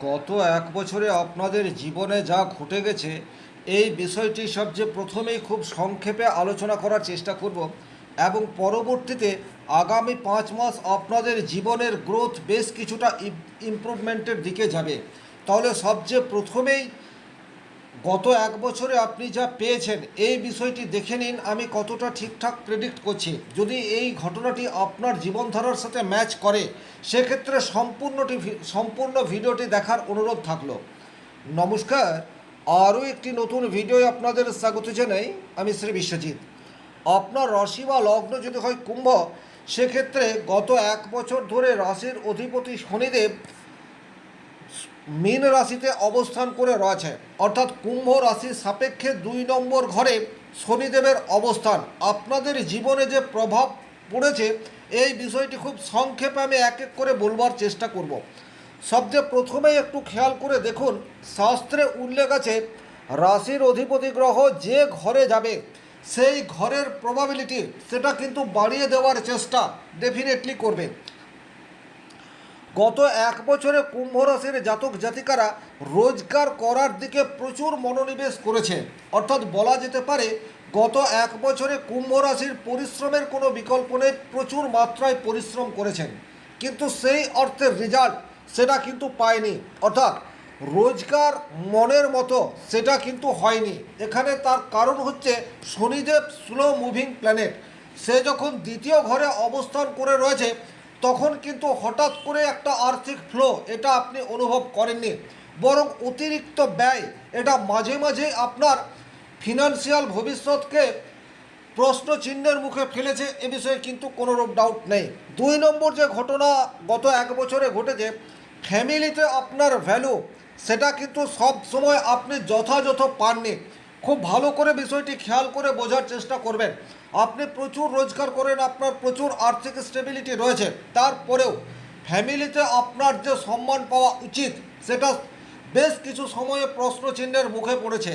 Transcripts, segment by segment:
গত এক বছরে আপনাদের জীবনে যা ঘটে গেছে এই বিষয়টি সবচেয়ে প্রথমেই খুব সংক্ষেপে আলোচনা করার চেষ্টা করব এবং পরবর্তীতে আগামী 5 মাস আপনাদের জীবনের গ্রোথ বেশ কিছুটা ইমপ্রুভমেন্টের দিকে যাবে। তাহলে সবচেয়ে প্রথমেই গত এক বছরে আপনি যা পেয়েছেন এই বিষয়টি দেখে নিন আমি কতটা ঠিকঠাক প্রেডিক্ট করছি। যদি এই ঘটনাটি আপনার জীবনধারার সাথে ম্যাচ করে সেক্ষেত্রে সম্পূর্ণ ভিডিওটি দেখার অনুরোধ থাকলো। নমস্কার, আরও একটি নতুন ভিডিও আপনাদের স্বাগত জানাই। আমি শ্রী বিশ্বজিৎ। আপনার রাশি বা লগ্ন যদি হয় কুম্ভ, সেক্ষেত্রে গত এক বছর ধরে রাশির অধিপতি শনিদেব মীন রাশিতে অবস্থান করে রয়েছে, অর্থাৎ কুম্ভ রাশির সাপেক্ষে 2 নম্বর ঘরে শনিদেবের অবস্থান আপনাদের জীবনে যে প্রভাব পড়েছে এই বিষয়টি খুব সংক্ষেপে আমি এক এক করে বলবার চেষ্টা করব। সবচেয়ে প্রথমেই একটু খেয়াল করে দেখুন, শাস্ত্রে উল্লেখ আছে রাশির অধিপতি গ্রহ যে ঘরে যাবে সেই ঘরের প্রবাবিলিটি সেটা কিন্তু বাড়িয়ে দেওয়ার চেষ্টা ডেফিনেটলি করবে। গত এক বছরে কুম্ভ রাশির জাতক জাতিকারা রোজগার করার দিকে প্রচুর মনোনিবেশ করেছে, অর্থাৎ বলা যেতে পারে গত এক বছরে কুম্ভ রাশির পরিশ্রমের কোনো বিকল্প নেই, প্রচুর মাত্রায় পরিশ্রম করেছেন, কিন্তু সেই অর্থের রেজাল্ট সেটা কিন্তু পায়নি, অর্থাৎ রোজগার মনের মতো সেটা কিন্তু হয়নি। এখানে তার কারণ হচ্ছে শনিদেব স্লো মুভিং প্ল্যানেট, সে যখন দ্বিতীয় ঘরে অবস্থান করে রয়েছে তখন কিন্তু হঠাৎ করে একটা আর্থিক ফ্লো এটা আপনি অনুভব করেননি, বরং অতিরিক্ত ব্যয় এটা মাঝে মাঝে আপনার ফিনান্সিয়াল ভবিষ্যৎকে প্রশ্ন চিহ্নের মুখে ফেলেছে, এ বিষয়ে কিন্তু কোনোরূপ ডাউট নেই। 2 নম্বর যে ঘটনা গত এক বছরে ঘটেছে, ফ্যামিলিতে আপনার ভ্যালু সেটা কিন্তু সব সময় আপনি যথাযথ পাননি। খুব ভালো করে বিষয়টি খেয়াল করে বোঝার চেষ্টা করবেন। আপনি প্রচুর রোজগার করেন, আপনার প্রচুর আর্থিক স্টেবিলিটি রয়েছে, তারপরেও ফ্যামিলিতে আপনার যে সম্মান পাওয়া উচিত সেটা বেশ কিছু সময়ে প্রশ্নচিহ্নের মুখে পড়েছে।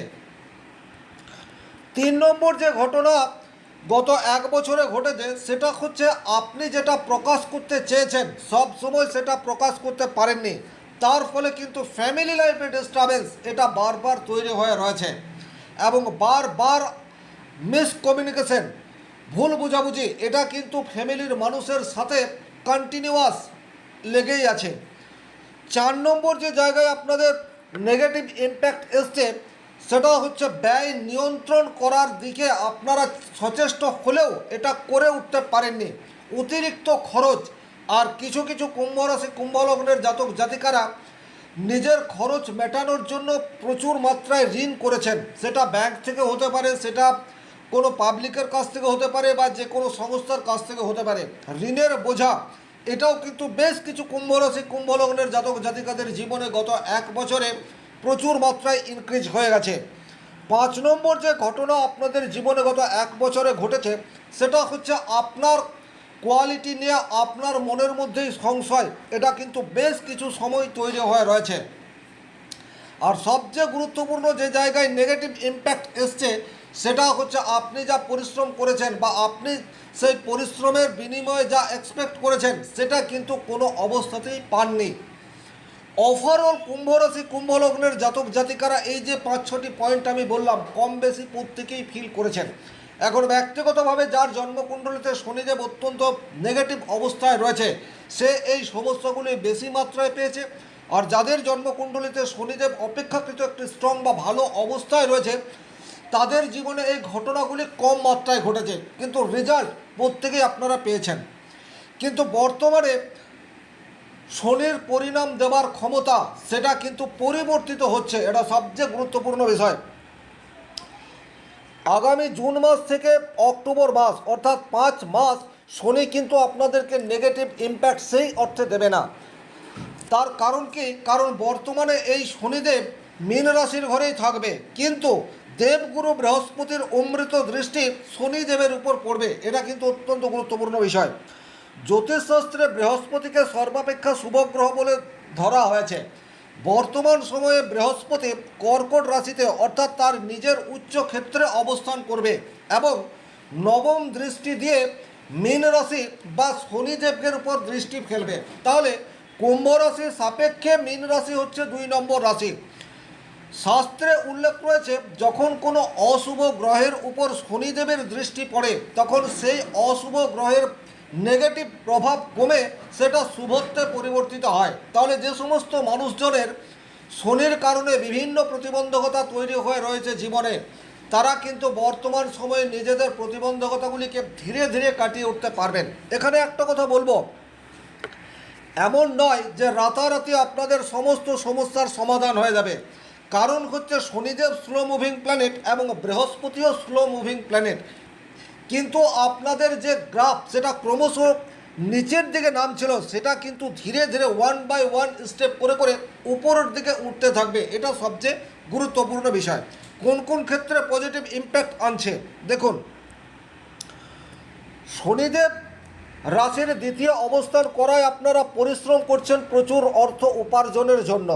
3 নম্বর যে ঘটনা গত এক বছরে ঘটেছে সেটা হচ্ছে আপনি যেটা প্রকাশ করতে চেয়েছেন সব সময় সেটা প্রকাশ করতে পারেননি, তার ফলে কিন্তু ফ্যামিলি লাইফে ডিস্টারবেন্স এটা বারবার তৈরি হয়ে রয়েছে এবং বারবার মিসকমিউনিকেশন ভুল বোঝাবুঝি এটা কিন্তু ফ্যামিলির মানুষের সাথে কন্টিনিউয়াস লেগেই আছে। 4 নম্বর যে জায়গায় আপনাদের নেগেটিভ ইম্প্যাক্ট এসছে সেটা হচ্ছে ব্যয় নিয়ন্ত্রণ করার দিকে আপনারা সচেষ্ট হলেও এটা করে উঠতে পারেননি, অতিরিক্ত খরচ। আর কিছু কিছু কুম্ভ রাশি কুম্ভ লগ্নের জাতক জাতিকারা নিজের খরচ মেটানোর জন্য প্রচুর মাত্রায় ঋণ করেছেন, সেটা ব্যাংক থেকে হতে পারে, সেটা কোনো পাবলিকের কাছ থেকে হতে পারে বা যে কোনো সংস্থার কাছ থেকে হতে পারে। ঋণের বোঝা এটাও কিন্তু বেশ কিছু কুম্ভ রাশি কুম্ভ লগ্নের জাতক জাতিকাদের জীবনে গত এক বছরে প্রচুর মাত্রায় ইনক্রিজ হয়ে গেছে। 5 নম্বর যে ঘটনা আপনাদের জীবনে গত এক বছরে ঘটেছে সেটা হচ্ছে আপনার কোয়ালিটি নিয়ে আপনার মনের মধ্যেই সংশয় এটা কিন্তু বেশ কিছু সময় তৈরি হয়ে রয়েছে। আর সবচেয়ে গুরুত্বপূর্ণ যে জায়গায় নেগেটিভ ইম্প্যাক্ট এসছে সেটা হচ্ছে আপনি যা পরিশ্রম করেছেন বা আপনি সেই পরিশ্রমের বিনিময়ে যা এক্সপেক্ট করেছেন সেটা কিন্তু কোনো অবস্থাতেই পাননি। ওভারঅল কুম্ভ রাশি কুম্ভ লগ্নের জাতক জাতিকারা এই যে 5-6টি পয়েন্ট আমি বললাম কম বেশি প্রত্যেকেই ফিল করেছেন। এখন ব্যক্তিগতভাবে যার জন্মকুণ্ডলিতে শনিদেব অত্যন্ত নেগেটিভ অবস্থায় রয়েছে সে এই সমস্যাগুলি বেশি মাত্রায় পেয়েছে, আর যাদের জন্মকুণ্ডলিতে শনিদেব অপেক্ষাকৃত একটি স্ট্রং বা ভালো অবস্থায় রয়েছে তাদের জীবনে এই ঘটনাগুলি কম মাত্রায় ঘটেছে, কিন্তু রেজাল্ট প্রত্যেকেই আপনারা পেয়েছেন। কিন্তু বর্তমানে শনির পরিণাম দেওয়ার ক্ষমতা সেটা কিন্তু পরিবর্তিত হচ্ছে, এটা সবচেয়ে গুরুত্বপূর্ণ বিষয়। আগামী জুন মাস থেকে অক্টোবর মাস অর্থাৎ 5 মাস শনি কিন্তু আপনাদেরকে নেগেটিভ ইম্প্যাক্ট সেই অর্থে দেবে না। তার কারণ কি? কারণ বর্তমানে এই শনিদেব মীন রাশির ঘরেই থাকবে, কিন্তু দেবগুরু বৃহস্পতির অমৃত দৃষ্টি শনিদেবের উপর পড়বে, এটা কিন্তু অত্যন্ত গুরুত্বপূর্ণ বিষয়। জ্যোতিষশাস্ত্রে বৃহস্পতিকে সর্বাপেক্ষা শুভ গ্রহ বলে ধরা হয়েছে। বর্তমান সময়ে বৃহস্পতি কর্কট রাশিতে অর্থাৎ তার নিজের উচ্চ ক্ষেত্রে অবস্থান করবে এবং নবম দৃষ্টি দিয়ে মীন রাশি বা শনিদেবের উপর দৃষ্টি ফেলবে। তাহলে কুম্ভ রাশি সাপেক্ষে মীন রাশি হচ্ছে 2 নম্বর রাশি। শাস্ত্রে উল্লেখ রয়েছে যখন কোনো অশুভ গ্রহের উপর শনিদেবের দৃষ্টি পড়ে তখন সেই অশুভ গ্রহের নেগেটিভ প্রভাব কমে সেটা শুভত্বে পরিবর্তিত হয়। তাহলে যে সমস্ত মানুষজনের শনির কারণে বিভিন্ন প্রতিবন্ধকতা তৈরি হয়ে রয়েছে জীবনে, তারা কিন্তু বর্তমান সময়ে নিজেদের প্রতিবন্ধকতাগুলিকে ধীরে ধীরে কাটিয়ে উঠতে পারবেন। এখানে একটা কথা বলবো, এমন নয় যে রাতারাতি আপনাদের সমস্ত সমস্যার সমাধান হয়ে যাবে। কারণ হচ্ছে শনিদেব স্লো মুভিং প্ল্যানেট এবং বৃহস্পতিও স্লো মুভিং প্ল্যানেট, কিন্তু আপনাদের যে গ্রাফ সেটা ক্রমশ নিচের দিকে নামছিল সেটা কিন্তু ধীরে ধীরে 1 বাই 1 স্টেপ করে করে উপরের দিকে উঠতে থাকবে। এটা সবচেয়ে গুরুত্বপূর্ণ বিষয়। কোন কোন ক্ষেত্রে পজিটিভ ইম্প্যাক্ট আনছে দেখুন। শনিদেব রাশির দ্বিতীয় অবস্থান করায় আপনারা পরিশ্রম করছেন প্রচুর অর্থ উপার্জনের জন্য।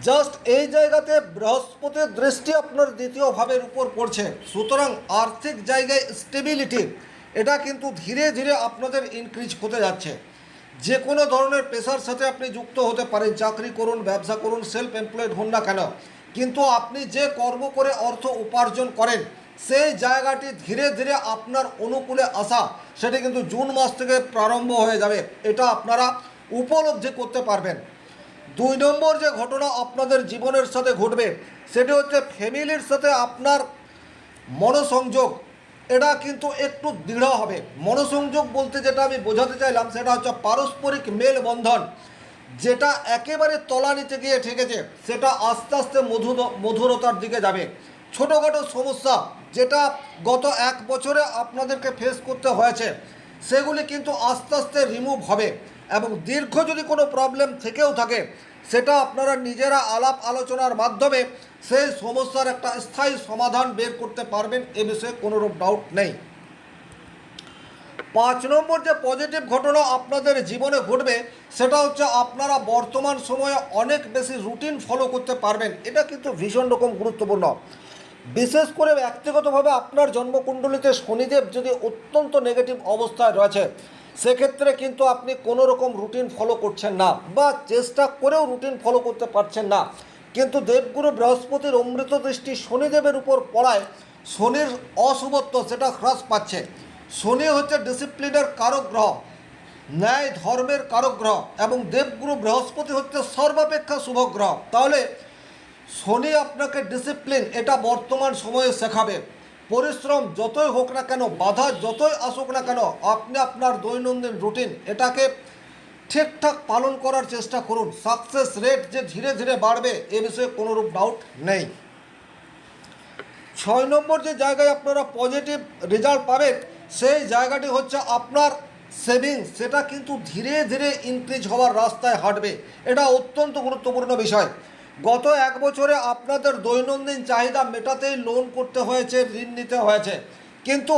জাস্ট এই জায়গাতে বৃহস্পতির দৃষ্টি আপনার দ্বিতীয় ভাবের উপর পড়ছে, সুতরাং আর্থিক জায়গায় স্টেবিলিটি এটা কিন্তু ধীরে ধীরে আপনাদের ইনক্রিজ হতে যাচ্ছে। যে কোনো ধরনের পেশার সাথে আপনি যুক্ত হতে পারেন, চাকরি করুন, ব্যবসা করুন, সেলফ এমপ্লয়েড হন না কেন, কিন্তু আপনি যে কর্ম করে অর্থ উপার্জন করেন সেই জায়গাটি ধীরে ধীরে আপনার অনুকূলে আসা সেটা কিন্তু জুন মাস থেকে প্রারম্ভ হয়ে যাবে। এটা আপনারা উপলব্ধি করতে পারবেন। 2 নম্বর যে ঘটনা আপনাদের জীবনের সাথে ঘটবে সেটি হচ্ছে ফ্যামিলির সাথে আপনার মনোসংযোগ এটা কিন্তু একটু দৃঢ় হবে। মনোসংযোগ বলতে যেটা আমি বোঝাতে চাইলাম সেটা হচ্ছে পারস্পরিক মেলবন্ধন, যেটা একেবারে তলানিতে গিয়ে ঠেকেছে সেটা আস্তে আস্তে মধুরতার দিকে যাবে। ছোটোখাটো সমস্যা যেটা গত 1 বছরে আপনাদেরকে ফেস করতে হয়েছে সেগুলি কিন্তু আস্তে আস্তে রিমুভ হবে, এবং দীর্ঘ যদি কোনো প্রবলেম থেকেও থাকে সেটা আপনারা নিজেরা আলাপ আলোচনার মাধ্যমে সেই সমস্যার একটা স্থায়ী সমাধান বের করতে পারবেন, এ বিষয়ে কোনোরূপ ডাউট নেই। 5 নম্বর যে পজিটিভ ঘটনা আপনাদের জীবনে ঘটবে সেটা হচ্ছে আপনারা বর্তমান সময়ে অনেক বেশি রুটিন ফলো করতে পারবেন। এটা কিন্তু ভীষণ রকম গুরুত্বপূর্ণ। বিশেষ করে ব্যক্তিগতভাবে আপনার জন্মকুণ্ডলিতে শনিদেব যদি অত্যন্ত নেগেটিভ অবস্থায় রয়েছে সেক্ষেত্রে কিন্তু আপনি কোনো রকম রুটিন ফলো করছেন না বা চেষ্টা করেও রুটিন ফলো করতে পারছেন না, কিন্তু দেবগুরু বৃহস্পতির অমৃত দৃষ্টি শনিদেবের উপর পড়ায় শনির অশুভত্ব সেটা হ্রাস পাচ্ছে। শনি হচ্ছে ডিসিপ্লিনের কারক গ্রহ, ন্যায় ধর্মের কারক গ্রহ, এবং দেবগুরু বৃহস্পতি হচ্ছে সর্বাপেক্ষা শুভ গ্রহ। তাহলে শনি আপনাকে ডিসিপ্লিন এটা বর্তমান সময়ে শেখাবে। পরিশ্রম যতই হোক না কেন, বাধা যতই আসুক না কেন, আপনি আপনার দৈনন্দিন রুটিন এটাকে ঠিকঠাক পালন করার চেষ্টা করুন। সাকসেস রেট যে ধীরে ধীরে বাড়বে এ বিষয়ে কোনোরূপ ডাউট নেই। 6 নম্বর যে জায়গায় আপনারা পজিটিভ রেজাল্ট পাবেন সেই জায়গাটি হচ্ছে আপনার সেভিংস, সেটা কিন্তু ধীরে ধীরে ইনক্রিজ হওয়ার রাস্তায় হাঁটবে। এটা অত্যন্ত গুরুত্বপূর্ণ বিষয়। গত 1 বছরে আপনাদের দৈনন্দিন চাহিদা মেটাতেই লোন করতে হয়েছে, ঋণ নিতে হয়েছে, কিন্তু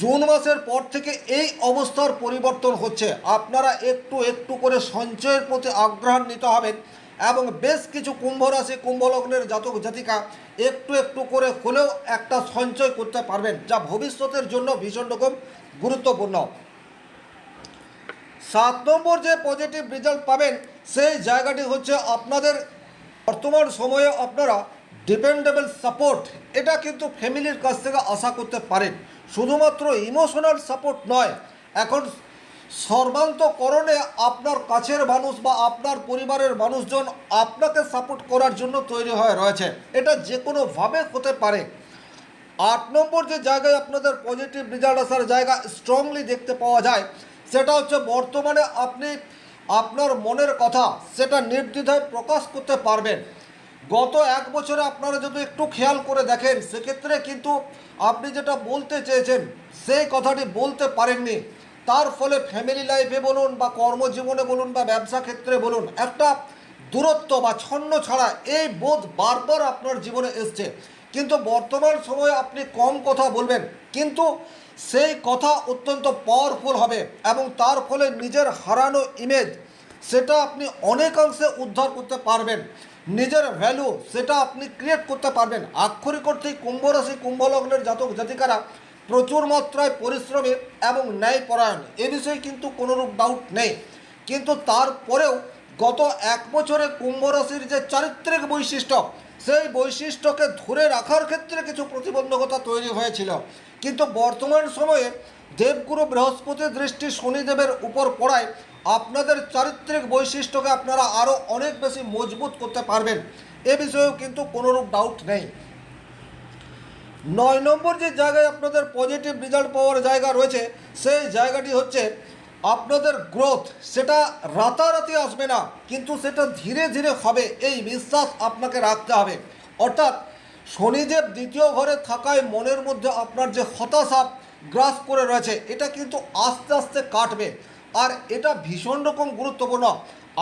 জুন মাসের পর থেকে এই অবস্থার পরিবর্তন হচ্ছে। আপনারা একটু একটু করে সঞ্চয়ের প্রতি আগ্রহান্বিত হবেন, এবং বেশ কিছু কুম্ভ রাশি কুম্ভ লগ্নের জাতক জাতিকা একটু একটু করে হলেও একটা সঞ্চয় করতে পারবেন, যা ভবিষ্যতের জন্য ভীষণ রকম গুরুত্বপূর্ণ। 7 নম্বর যে পজিটিভ রেজাল্ট পাবেন সেই জায়গাটি হচ্ছে আপনাদের বর্তমান সময়ে আপনারা ডিপেন্ডেবল সাপোর্ট এটা কিন্তু ফ্যামিলির কাছ থেকে আশা করতে পারেন। শুধুমাত্র ইমোশনাল সাপোর্ট নয়, এখন সর্বান্তকরণে আপনার কাছের মানুষ বা আপনার পরিবারের মানুষজন আপনাকে সাপোর্ট করার জন্য তৈরি হয়ে রয়েছে। এটা যে কোনোভাবে হতে পারে। 8 নম্বর যে জায়গায় আপনাদের পজিটিভ রেজাল্ট আসার জায়গা স্ট্রংলি দেখতে পাওয়া যায় সেটা হচ্ছে বর্তমানে আপনি আপনার মনের কথা সেটা নির্দ্বিধায় প্রকাশ করতে পারবেন। গত 1 বছরে আপনারা যদি একটু খেয়াল করে দেখেন সেক্ষেত্রে কিন্তু আপনি যেটা বলতে চেয়েছেন সেই কথাটি বলতে পারেননি, তার ফলে ফ্যামিলি লাইফে বলুন বা কর্মজীবনে বলুন বা ব্যবসা ক্ষেত্রে বলুন একটা দূরত্ব বা ছন্ন ছাড়া এই বোধ বারবার আপনার জীবনে এসছে। কিন্তু বর্তমান সময়ে আপনি কম কথা বলবেন, কিন্তু সেই কথা অত্যন্ত পাওয়ারফুল হবে এবং তার ফলে নিজের হারানো ইমেজ সেটা আপনি অনেকাংশে উদ্ধার করতে পারবেন। নিজের ভ্যালু সেটা আপনি ক্রিয়েট করতে পারবেন। আক্ষরিক অর্থেই কুম্ভ রাশি কুম্ভ লগ্নের জাতক জাতিকারা প্রচুর মাত্রায় পরিশ্রমী এবং ন্যায়পরায়ণ, এ বিষয়ে কিন্তু কোনোরূপ ডাউট নেই। কিন্তু তারপরেও গত এক বছরে কুম্ভ রাশির যে চারিত্রিক বৈশিষ্ট্য, সেই বৈশিষ্ট্যকে ধরে রাখার ক্ষেত্রে কিছু প্রতিবন্ধকতা তৈরি হয়েছিল, কিন্তু বর্তমান সময়ে দেবগুরু বৃহস্পতির দৃষ্টি শনিদেবের উপর পড়ায় আপনাদের চারিত্রিক বৈশিষ্ট্যকে আপনারা আরও অনেক বেশি মজবুত করতে পারবেন, এ বিষয়েও কিন্তু কোনোরূপ ডাউট নেই। 9 নম্বর যে জায়গায় আপনাদের পজিটিভ রেজাল্ট পাওয়ার জায়গা রয়েছে, সেই জায়গাটি হচ্ছে আপনাদের গ্রোথ। সেটা রাতারাতি আসবে না, কিন্তু সেটা ধীরে ধীরে হবে, এই বিশ্বাস আপনাকে রাখতে হবে। অর্থাৎ শনিদেব দ্বিতীয় ঘরে থাকায় মনের মধ্যে আপনার যে হতাশা গ্রাস করে রয়েছে, এটা কিন্তু আস্তে আস্তে কাটবে। আর এটা ভীষণ রকম গুরুত্বপূর্ণ,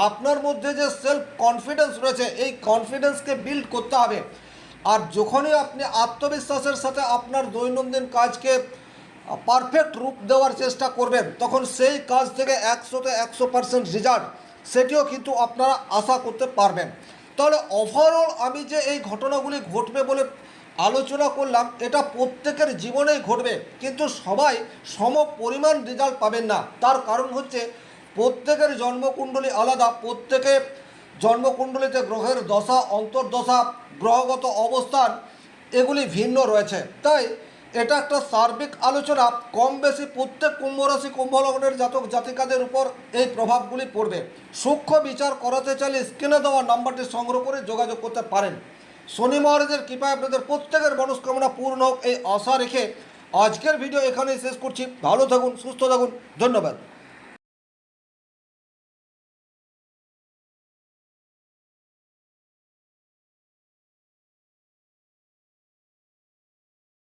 আপনার মধ্যে যে সেলফ কনফিডেন্স রয়েছে, এই কনফিডেন্সকে বিল্ড করতে হবে। আর যখনই আপনি আত্মবিশ্বাসের সাথে আপনার দৈনন্দিন কাজকে পারফেক্ট রূপ দেওয়ার চেষ্টা করবেন, তখন সেই কাজ থেকে 100তে 100% রেজাল্ট সেটিও কিন্তু আপনারা আশা করতে পারবেন। তাহলে ওভারঅল আমি যে এই ঘটনাগুলি ঘটবে বলে আলোচনা করলাম, এটা প্রত্যেকের জীবনেই ঘটবে, কিন্তু সবাই সম পরিমাণ রেজাল্ট পাবেন না। তার কারণ হচ্ছে প্রত্যেকের জন্মকুণ্ডলী আলাদা, প্রত্যেকে জন্মকুণ্ডলীতে গ্রহের দশা, অন্তর্দশা, গ্রহগত অবস্থান এগুলি ভিন্ন রয়েছে। তাই এটা একটা সার্বিক আলোচনা, কম বেশি প্রত্যেক কুম্ভ রাশি কুম্ভ লগ্নের জাতক জাতিকাদের উপর এই প্রভাবগুলি পড়বে। সূক্ষ্ম বিচার করাতে চাইলে স্ক্রিনে দেওয়া নাম্বারটি সংগ্রহ করে যোগাযোগ করতে পারেন। শনি মহারাজের কৃপায় আপনাদের প্রত্যেকের মনস্কামনা পূর্ণ হোক, এই আশা রেখে আজকের ভিডিও এখানেই শেষ করছি। ভালো থাকুন, সুস্থ থাকুন, ধন্যবাদ।